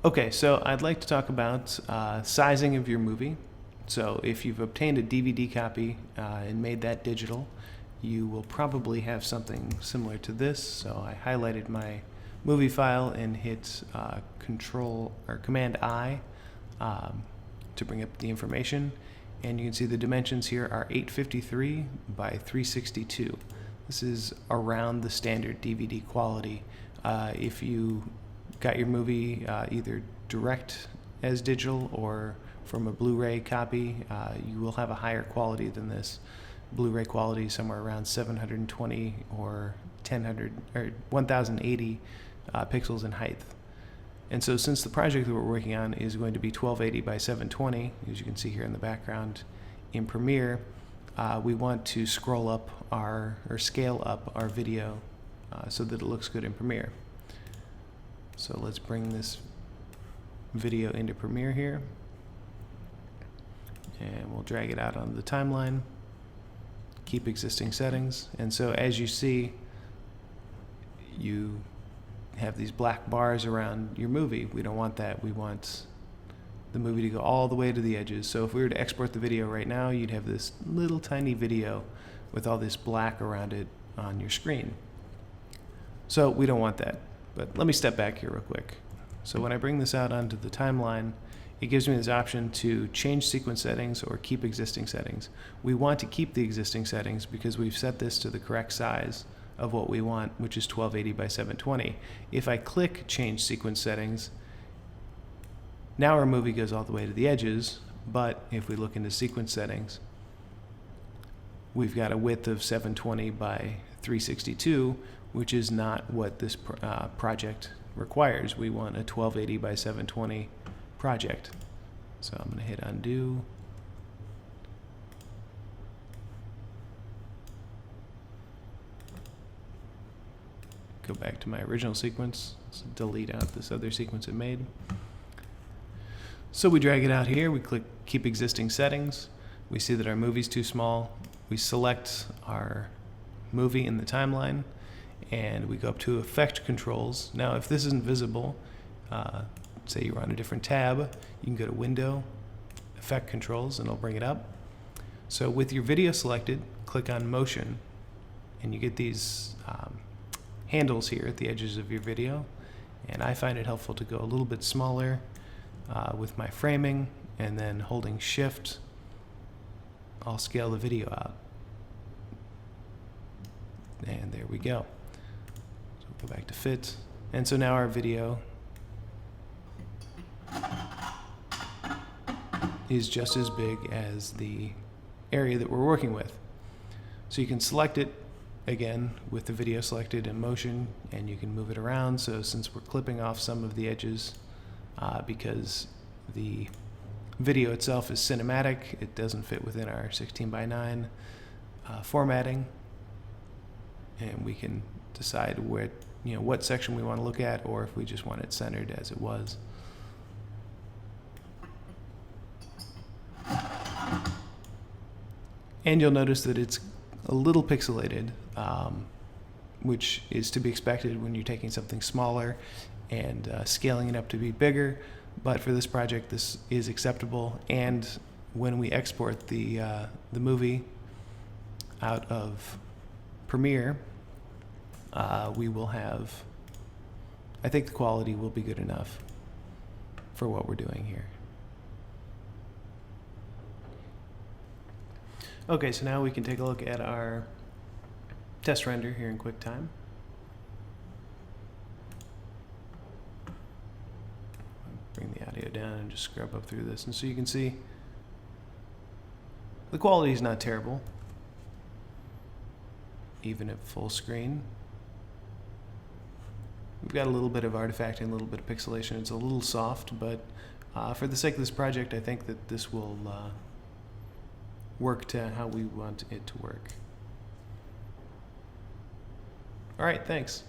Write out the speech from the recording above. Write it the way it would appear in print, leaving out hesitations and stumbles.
Okay, so I'd like to talk about sizing of your movie. So if you've obtained a DVD copy and made that digital, you will probably have something similar to this. So I highlighted my movie file and hit Control or Command I to bring up the information. And you can see the dimensions here are 853 by 362. This is around the standard DVD quality. If you got your movie either direct as digital or from a Blu-ray copy, you will have a higher quality than this. Blu-ray quality is somewhere around 720 or 1080 pixels in height. And so since the project that we're working on is going to be 1280 by 720, as you can see here in the background in Premiere, we want to scroll up or scale up our video so that it looks good in Premiere. So let's bring this video into Premiere here, and we'll drag it out on the timeline, keep existing settings. And so as you see, you have these black bars around your movie. We don't want that. We want the movie to go all the way to the edges. So if we were to export the video right now, you'd have this little tiny video with all this black around it on your screen. So we don't want that. But let me step back here real quick. So when I bring this out onto the timeline, it gives me this option to change sequence settings or keep existing settings. We want to keep the existing settings because we've set this to the correct size of what we want, which is 1280 by 720. If I click change sequence settings, now our movie goes all the way to the edges, but if we look into sequence settings, we've got a width of 720 by 362, which is not what this project requires. We want a 1280 by 720 project. So I'm going to hit undo. Go back to my original sequence. So delete out this other sequence it made. So we drag it out here. We click keep existing settings. We see that our movie's too small. We select our movie in the timeline, and we go up to effect controls. Now if this isn't visible, say you're on a different tab, you can go to window, effect controls, and it'll bring it up. So with your video selected, click on motion, and you get these handles here at the edges of your video. And I find it helpful to go a little bit smaller with my framing, and then holding shift, I'll scale the video out. And there we go. So go back to fit. And so now our video is just as big as the area that we're working with. So you can select it again with the video selected in motion, and you can move it around. So since we're clipping off some of the edges, because the video itself is cinematic, it doesn't fit within our 16:9 formatting, and we can decide what section we want to look at, or if we just want it centered as it was. And you'll notice that it's a little pixelated, which is to be expected when you're taking something smaller and scaling it up to be bigger. But for this project, this is acceptable. And when we export the movie out of Premiere, we will have, I think the quality will be good enough for what we're doing here. Okay, so now we can take a look at our test render here in QuickTime. Bring the audio down and just scrub up through this. And so you can see the quality is not terrible, even at full screen. We've got a little bit of artifacting, a little bit of pixelation. It's a little soft, but for the sake of this project, I think that this will work to how we want it to work. All right, thanks.